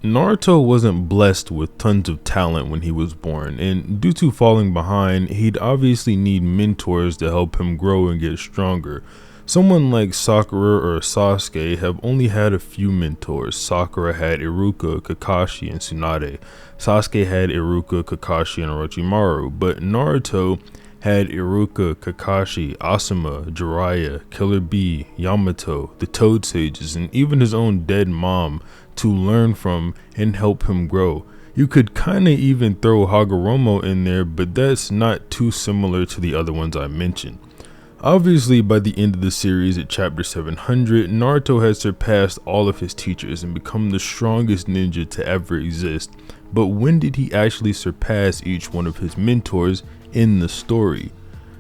Naruto wasn't blessed with tons of talent when he was born, and due to falling behind, he'd obviously need mentors to help him grow and get stronger. Someone like Sakura or Sasuke have only had a few mentors. Sakura had Iruka, Kakashi, and Tsunade. Sasuke had Iruka, Kakashi, and Orochimaru, but Naruto had Iruka, Kakashi, Asuma, Jiraiya, Killer Bee, Yamato, the Toad Sages, and even his own dead mom to learn from and help him grow. You could kinda even throw Hagoromo in there, but that's not too similar to the other ones I mentioned. Obviously, by the end of the series at chapter 700, Naruto had surpassed all of his teachers and become the strongest ninja to ever exist. But when did he actually surpass each one of his mentors in the story?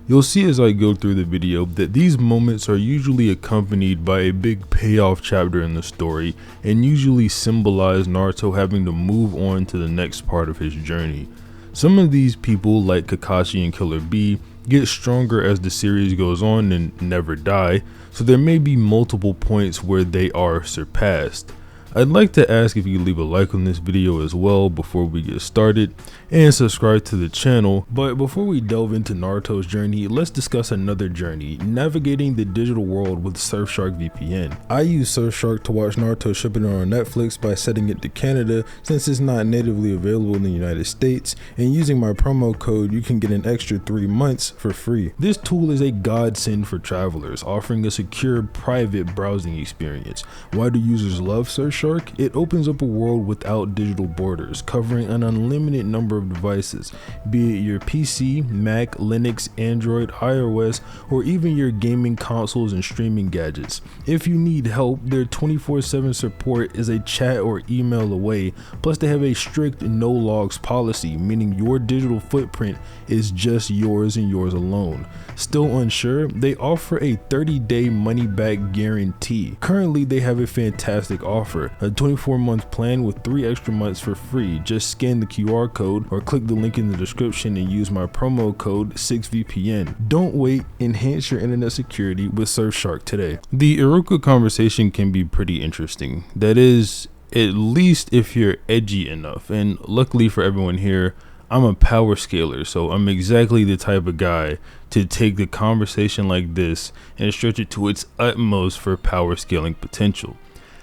You'll see as I go through the video that these moments are usually accompanied by a big payoff chapter in the story and usually symbolize Naruto having to move on to the next part of his journey. Some of these people, like Kakashi and Killer Bee, get stronger as the series goes on and never die, so there may be multiple points where they are surpassed. I'd like to ask if you could leave a like on this video as well before we get started, and subscribe to the channel. But before we delve into Naruto's journey, let's discuss another journey, navigating the digital world with Surfshark VPN. I use Surfshark to watch Naruto Shippuden on Netflix by setting it to Canada since it's not natively available in the United States, and using my promo code you can get an extra 3 months for free. This tool is a godsend for travelers, offering a secure private browsing experience. Why do users love Surfshark? It opens up a world without digital borders, covering an unlimited number of devices, be it your PC, Mac, Linux, Android, iOS, or even your gaming consoles and streaming gadgets. If you need help, their 24/7 support is a chat or email away, plus they have a strict no logs policy, meaning your digital footprint is just yours and yours alone. Still unsure? They offer a 30-day money-back guarantee. Currently, they have a fantastic offer, a 24-month plan with 3 extra months for free. Just scan the QR code or click the link in the description and use my promo code 6VPN. Don't wait, enhance your internet security with Surfshark today. The Iruka conversation can be pretty interesting. That is, at least if you're edgy enough, and luckily for everyone here, I'm a power scaler, so I'm exactly the type of guy to take the conversation like this and stretch it to its utmost for power scaling potential.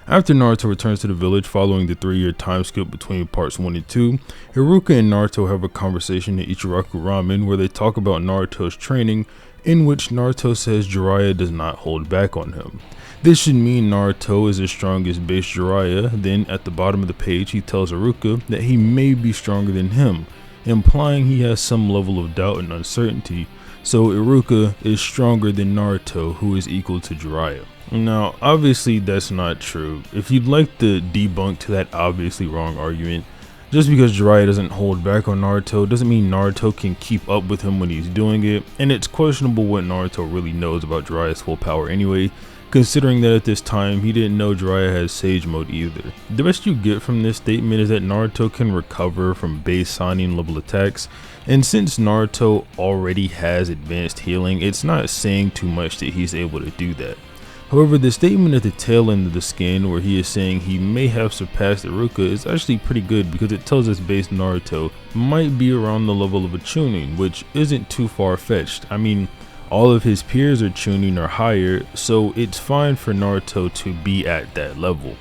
After Naruto returns to the village following the 3-year time skip between parts 1 and 2, Iruka and Naruto have a conversation at Ichiraku Ramen where they talk about Naruto's training, in which Naruto says Jiraiya does not hold back on him. This should mean Naruto is as strong as base Jiraiya. Then at the bottom of the page he tells Iruka that he may be stronger than him, implying he has some level of doubt and uncertainty, so Iruka is stronger than Naruto, who is equal to Jiraiya. Now, obviously that's not true. If you'd like the debunk to that obviously wrong argument, just because Jiraiya doesn't hold back on Naruto doesn't mean Naruto can keep up with him when he's doing it, and it's questionable what Naruto really knows about Jiraiya's full power anyway, considering that at this time he didn't know Jiraiya has Sage Mode either. The best you get from this statement is that Naruto can recover from base Sannin level attacks, and since Naruto already has advanced healing, it's not saying too much that he's able to do that. However, the statement at the tail end of the scan where he is saying he may have surpassed Iruka is actually pretty good because it tells us base Naruto might be around the level of a Chunin, which isn't too far-fetched. I mean, all of his peers are Chunin or higher, so it's fine for Naruto to be at that level.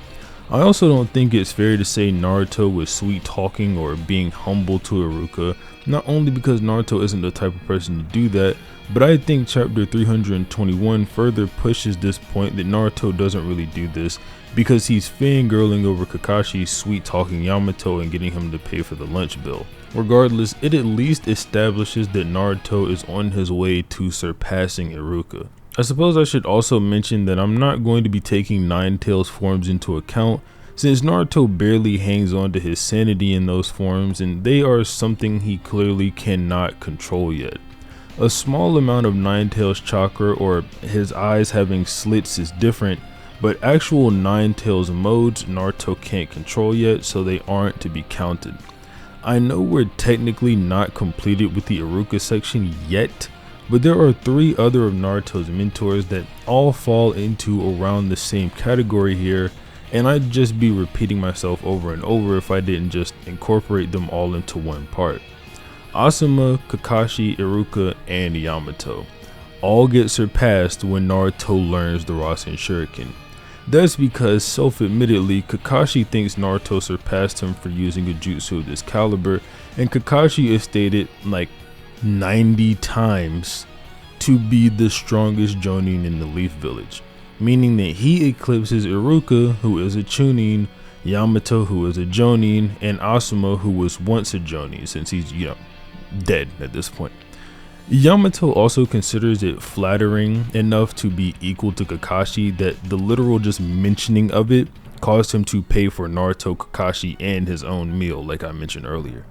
I also don't think it's fair to say Naruto was sweet talking or being humble to Iruka, not only because Naruto isn't the type of person to do that, but I think chapter 321 further pushes this point that Naruto doesn't really do this because he's fangirling over Kakashi sweet talking Yamato and getting him to pay for the lunch bill. Regardless, it at least establishes that Naruto is on his way to surpassing Iruka. I suppose I should also mention that I'm not going to be taking Nine Tails forms into account, since Naruto barely hangs on to his sanity in those forms and they are something he clearly cannot control yet. A small amount of Nine Tails chakra or his eyes having slits is different, but actual Nine Tails modes Naruto can't control yet, so they aren't to be counted. I know we're technically not completed with the Iruka section yet, but there are 3 other of Naruto's mentors that all fall into around the same category here, and I'd just be repeating myself over and over if I didn't just incorporate them all into one part. Asuma, Kakashi, Iruka, and Yamato all get surpassed when Naruto learns the Rasen Shuriken. That's because, self-admittedly, Kakashi thinks Naruto surpassed him for using a jutsu of this caliber, and Kakashi is stated like 90 times to be the strongest Jonin in the Leaf Village, meaning that he eclipses Iruka, who is a Chunin, Yamato, who is a Jonin, and Asuma, who was once a Jonin, since he's, dead at this point. Yamato also considers it flattering enough to be equal to Kakashi that the literal just mentioning of it caused him to pay for Naruto, Kakashi, and his own meal, like I mentioned earlier.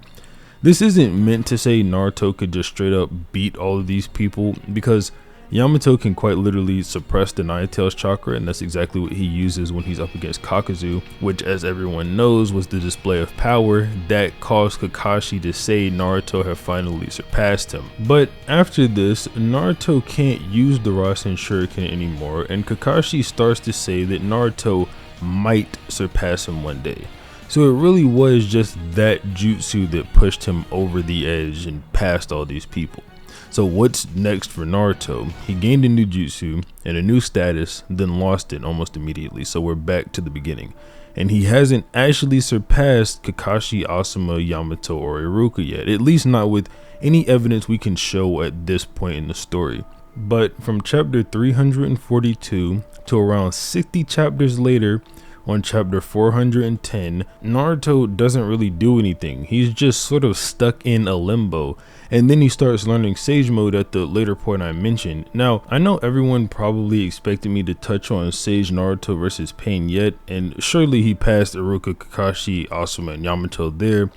This isn't meant to say Naruto could just straight up beat all of these people, because Yamato can quite literally suppress the Nine Tails chakra, and that's exactly what he uses when he's up against Kakuzu, which, as everyone knows, was the display of power that caused Kakashi to say Naruto had finally surpassed him. But after this, Naruto can't use the Rasen Shuriken anymore, and Kakashi starts to say that Naruto might surpass him one day. So it really was just that jutsu that pushed him over the edge and past all these people. So what's next for Naruto? He gained a new jutsu and a new status, then lost it almost immediately, so we're back to the beginning. And he hasn't actually surpassed Kakashi, Asuma, Yamato, or Iruka yet, at least not with any evidence we can show at this point in the story. But from chapter 342 to around 60 chapters later, on chapter 410, Naruto doesn't really do anything. He's just sort of stuck in a limbo, and then he starts learning Sage Mode at the later point I mentioned. Now, I know everyone probably expected me to touch on Sage Naruto versus Pain yet, and surely he passed Iruka, Kakashi, Asuma, and Yamato there,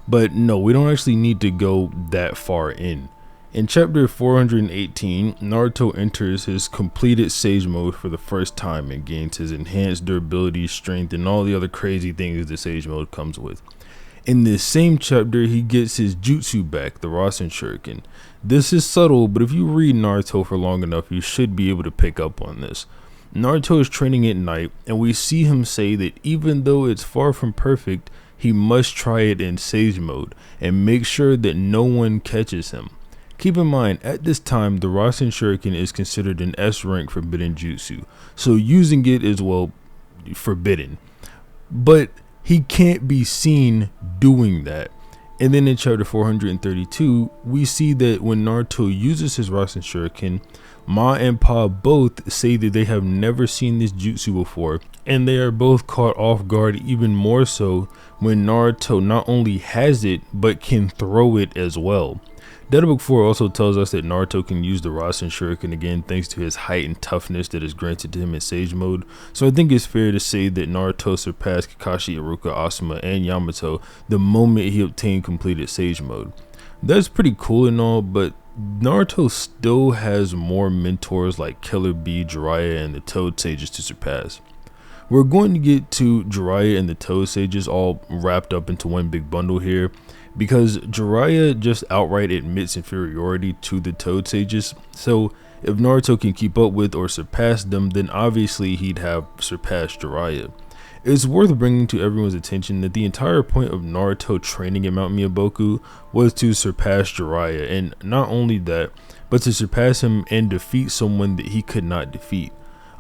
but no, we don't actually need to go that far in. In chapter 418, Naruto enters his completed Sage Mode for the first time and gains his enhanced durability, strength, and all the other crazy things the Sage Mode comes with. In this same chapter, he gets his jutsu back, the Rasen Shuriken. This is subtle, but if you read Naruto for long enough, you should be able to pick up on this. Naruto is training at night, and we see him say that even though it's far from perfect, he must try it in Sage Mode and make sure that no one catches him. Keep in mind, at this time, the Rasen Shuriken is considered an S-rank forbidden jutsu, so using it is, well, forbidden. But he can't be seen doing that. And then in chapter 432, we see that when Naruto uses his Rasen Shuriken, Ma and Pa both say that they have never seen this jutsu before, and they are both caught off guard even more so when Naruto not only has it, but can throw it as well. Data Book 4 also tells us that Naruto can use the Rasen Shuriken again thanks to his height and toughness that is granted to him in Sage Mode, so I think it's fair to say that Naruto surpassed Kakashi, Iruka, Asuma, and Yamato the moment he obtained completed Sage Mode. That's pretty cool and all, but Naruto still has more mentors like Killer Bee, Jiraiya, and the Toad Sages to surpass. We're going to get to Jiraiya and the Toad Sages all wrapped up into one big bundle here, because Jiraiya just outright admits inferiority to the Toad Sages, so if Naruto can keep up with or surpass them, then obviously he'd have surpassed Jiraiya. It's worth bringing to everyone's attention that the entire point of Naruto training at Mount Miyaboku was to surpass Jiraiya, and not only that, but to surpass him and defeat someone that he could not defeat.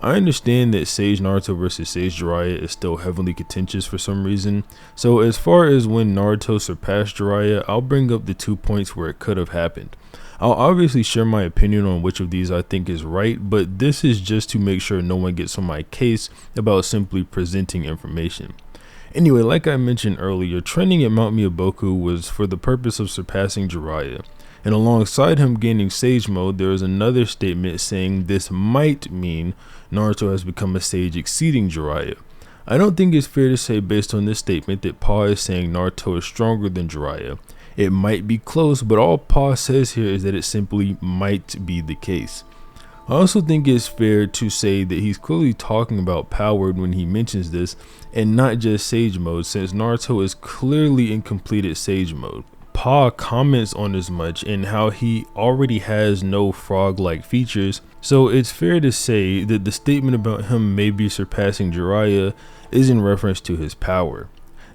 I understand that Sage Naruto versus Sage Jiraiya is still heavily contentious for some reason, so as far as when Naruto surpassed Jiraiya, I'll bring up the 2 points where it could have happened. I'll obviously share my opinion on which of these I think is right, but this is just to make sure no one gets on my case about simply presenting information. Anyway, like I mentioned earlier, training at Mount Miyaboku was for the purpose of surpassing Jiraiya. And alongside him gaining Sage Mode, there is another statement saying this might mean Naruto has become a sage exceeding Jiraiya. I don't think it's fair to say based on this statement that Pa is saying Naruto is stronger than Jiraiya. It might be close, but all Pa says here is that it simply might be the case. I also think it's fair to say that he's clearly talking about power when he mentions this, and not just Sage Mode, since Naruto is clearly in completed Sage Mode. Pa Pa comments on as much and how he already has no frog-like features, so it's fair to say that the statement about him maybe surpassing Jiraiya is in reference to his power.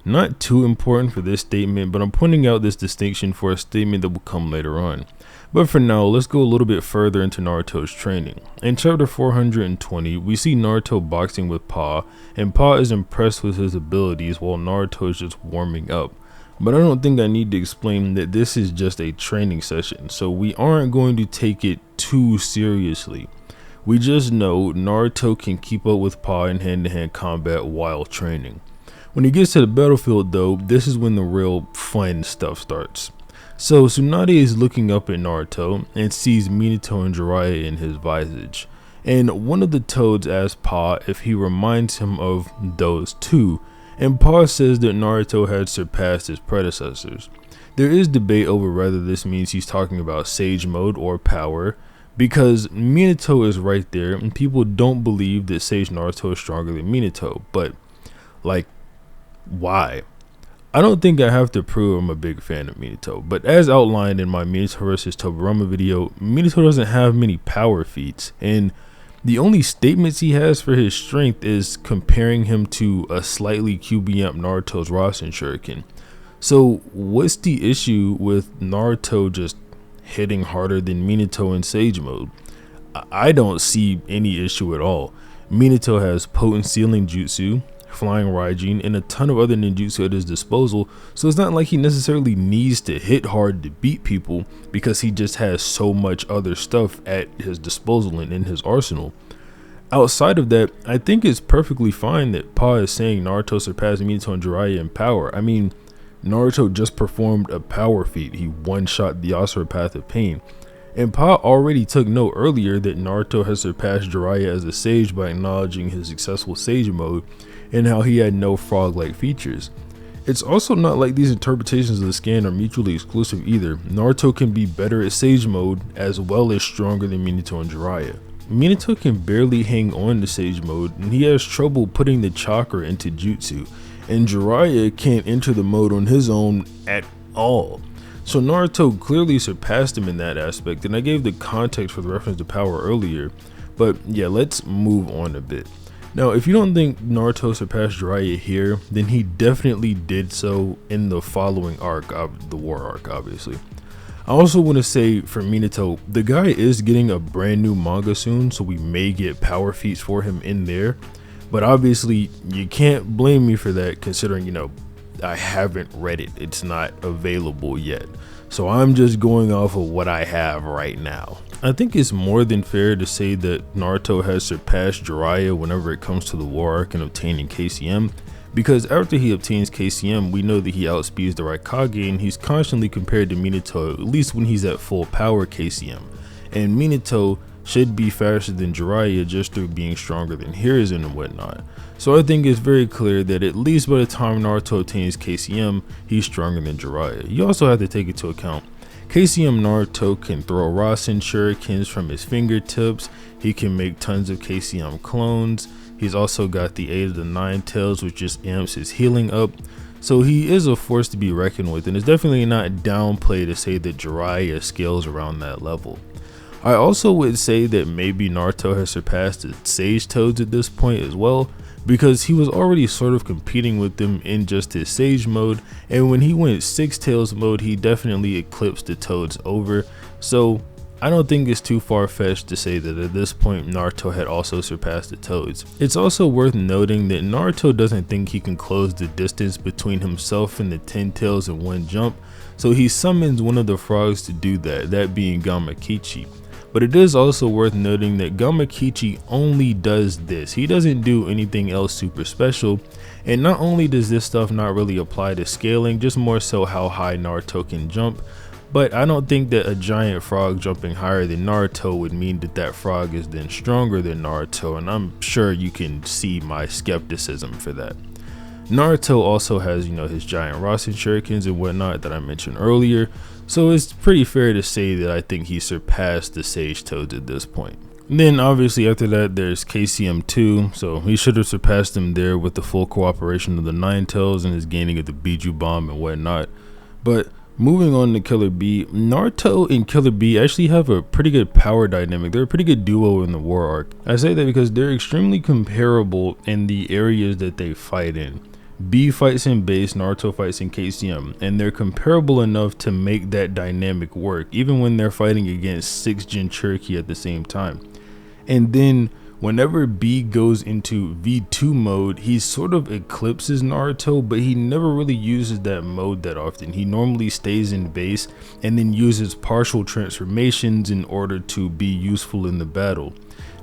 Not too important for this statement, but I'm pointing out this distinction for a statement that will come later on. But for now, let's go a little bit further into Naruto's training. In chapter 420, we see Naruto boxing with Pa, and Pa is impressed with his abilities while Naruto is just warming up. But I don't think I need to explain that this is just a training session, so we aren't going to take it too seriously. We just know Naruto can keep up with Pa in hand-to-hand combat while training. When he gets to the battlefield though, this is when the real fun stuff starts. So Tsunade is looking up at Naruto and sees Minato and Jiraiya in his visage. And one of the toads asks Pa if he reminds him of those two, and Pa says that Naruto had surpassed his predecessors. There is debate over whether this means he's talking about Sage Mode or power, because Minato is right there and people don't believe that Sage Naruto is stronger than Minato, but like, why? I don't think I have to prove I'm a big fan of Minato, but as outlined in my Minato vs Tobirama video, Minato doesn't have many power feats, and the only statements he has for his strength is comparing him to a slightly QB up Naruto's Rasen Shuriken. So what's the issue with Naruto just hitting harder than Minato in Sage Mode? I don't see any issue at all. Minato has potent sealing jutsu, flying Raijin, and a ton of other ninjutsu at his disposal, so it's not like he necessarily needs to hit hard to beat people because he just has so much other stuff at his disposal and in his arsenal. Outside of that, I think it's perfectly fine that Pa is saying Naruto surpassed Minato and Jiraiya in power. I mean, Naruto just performed a power feat. He one-shot the Asura Path of Pain. And Pa already took note earlier that Naruto has surpassed Jiraiya as a sage by acknowledging his successful Sage Mode and how he had no frog-like features. It's also not like these interpretations of the scan are mutually exclusive either. Naruto can be better at Sage Mode as well as stronger than Minato and Jiraiya. Minato can barely hang on to Sage Mode and he has trouble putting the chakra into jutsu, and Jiraiya can't enter the mode on his own at all. So Naruto clearly surpassed him in that aspect, and I gave the context for the reference to power earlier, but yeah, let's move on a bit. Now, if you don't think Naruto surpassed Jiraiya here, then he definitely did so in the following arc, the war arc obviously. I also want to say for Minato, the guy is getting a brand new manga soon, so we may get power feats for him in there, but obviously you can't blame me for that considering, you know, I haven't read it. It's not available yet. So I'm just going off of what I have right now. I think it's more than fair to say that Naruto has surpassed Jiraiya whenever it comes to the war arc and obtaining KCM, because after he obtains KCM, we know that he outspeeds the Raikage and he's constantly compared to Minato, at least when he's at full power KCM. And Minato should be faster than Jiraiya just through being stronger than Hiruzen and whatnot. So I think it's very clear that at least by the time Naruto obtains KCM, he's stronger than Jiraiya. You also have to take into account KCM Naruto can throw Rasen Shurikens from his fingertips, he can make tons of KCM clones, he's also got the 8 of the 9 tails which just amps his healing up, so he is a force to be reckoned with, and it's definitely not downplay to say that Jiraiya scales around that level. I also would say that maybe Naruto has surpassed the Sage Toads at this point as well, because he was already sort of competing with them in just his Sage Mode, and when he went Six Tails mode he definitely eclipsed the Toads over, so I don't think it's too far-fetched to say that at this point Naruto had also surpassed the Toads. It's also worth noting that Naruto doesn't think he can close the distance between himself and the 10 Tails in one jump, so he summons one of the frogs to do that, that being Gamakichi. But it is also worth noting that Gamakichi only does this. He doesn't do anything else super special, and not only does this stuff not really apply to scaling, just more so how high Naruto can jump, but I don't think that a giant frog jumping higher than Naruto would mean that that frog is then stronger than Naruto, and I'm sure you can see my skepticism for that. Naruto also has, you know, his giant Rasen Shurikens and whatnot that I mentioned earlier, so it's pretty fair to say that I think he surpassed the Sage Toads at this point. And then obviously after that there's KCM 2, so he should have surpassed him there with the full cooperation of the 9 Tails and his gaining of the Biju Bomb and whatnot. But Moving on to Killer B, Naruto and Killer B actually have a pretty good power dynamic. They're a pretty good duo in the war arc. I say that because they're extremely comparable in the areas that they fight in. B fights in base, Naruto fights in KCM, and they're comparable enough to make that dynamic work, even when they're fighting against 6 Jinchuriki at the same time. And then whenever B goes into V2 mode, he sort of eclipses Naruto, but he never really uses that mode that often. He normally stays in base and then uses partial transformations in order to be useful in the battle.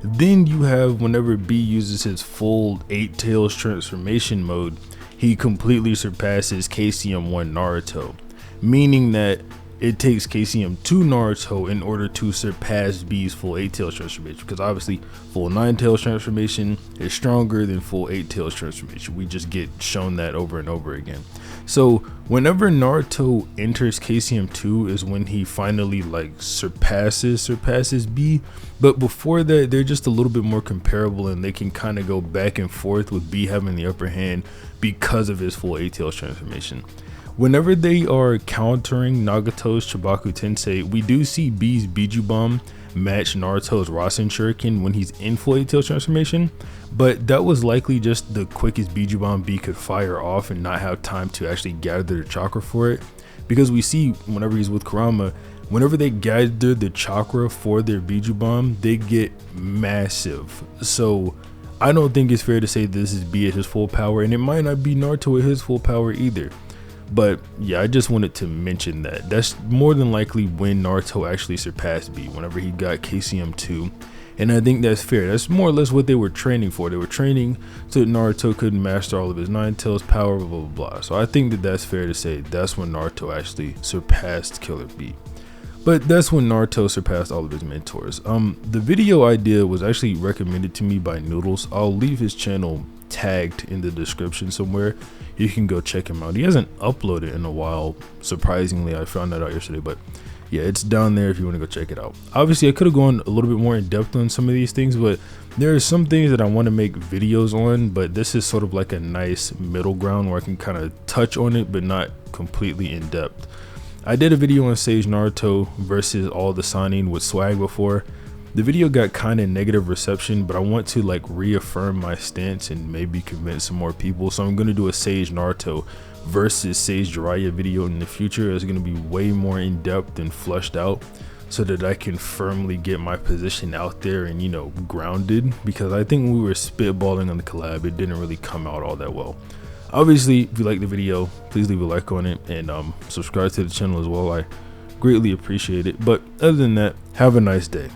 Then you have whenever B uses his full 8 Tails transformation mode, he completely surpasses KCM1 Naruto, meaning that it takes KCM2 Naruto in order to surpass B's full 8 Tails transformation, because obviously full 9 Tails transformation is stronger than full 8 Tails transformation. We just get shown that over and over again. So whenever Naruto enters KCM2 is when he finally like surpasses B, but before that they're just a little bit more comparable, and they can kind of go back and forth with B having the upper hand because of his full 8 Tails transformation. Whenever they are countering Nagato's Chibaku Tensei, we do see B's Biju Bomb match Naruto's Rasen Shuriken when he's in full 8 Tails transformation, but that was likely just the quickest Biju Bomb B could fire off and not have time to actually gather the chakra for it, because we see whenever he's with Kurama, whenever they gather the chakra for their Biju Bomb, they get massive. So I don't think it's fair to say this is B at his full power, and it might not be Naruto at his full power either. But yeah, I just wanted to mention that that's more than likely when Naruto actually surpassed B, whenever he got KCM2. And I think that's fair. That's more or less what they were training for. They were training so that Naruto could master all of his 9 Tails power, blah, blah, blah. So I think that that's fair to say that's when Naruto actually surpassed Killer B. But that's when Naruto surpassed all of his mentors. The video idea was actually recommended to me by Noodles. I'll leave his channel tagged in the description somewhere. You can go check him out. He hasn't uploaded in a while, surprisingly. I found that out yesterday, but yeah, it's down there if you want to go check it out. Obviously I could have gone a little bit more in depth on some of these things, but there are some things that I want to make videos on, but this is sort of like a nice middle ground where I can kind of touch on it but not completely in depth. I did a video on Sage Naruto versus all the Sannin with swag before. The video got kind of negative reception, but I want to like reaffirm my stance and maybe convince some more people. So I'm going to do a Sage Naruto versus Sage Jiraiya video in the future. It's going to be way more in depth and flushed out so that I can firmly get my position out there and, you know, grounded, because I think when we were spitballing on the collab, it didn't really come out all that well. Obviously, if you like the video, please leave a like on it and subscribe to the channel as well. I greatly appreciate it. But other than that, have a nice day.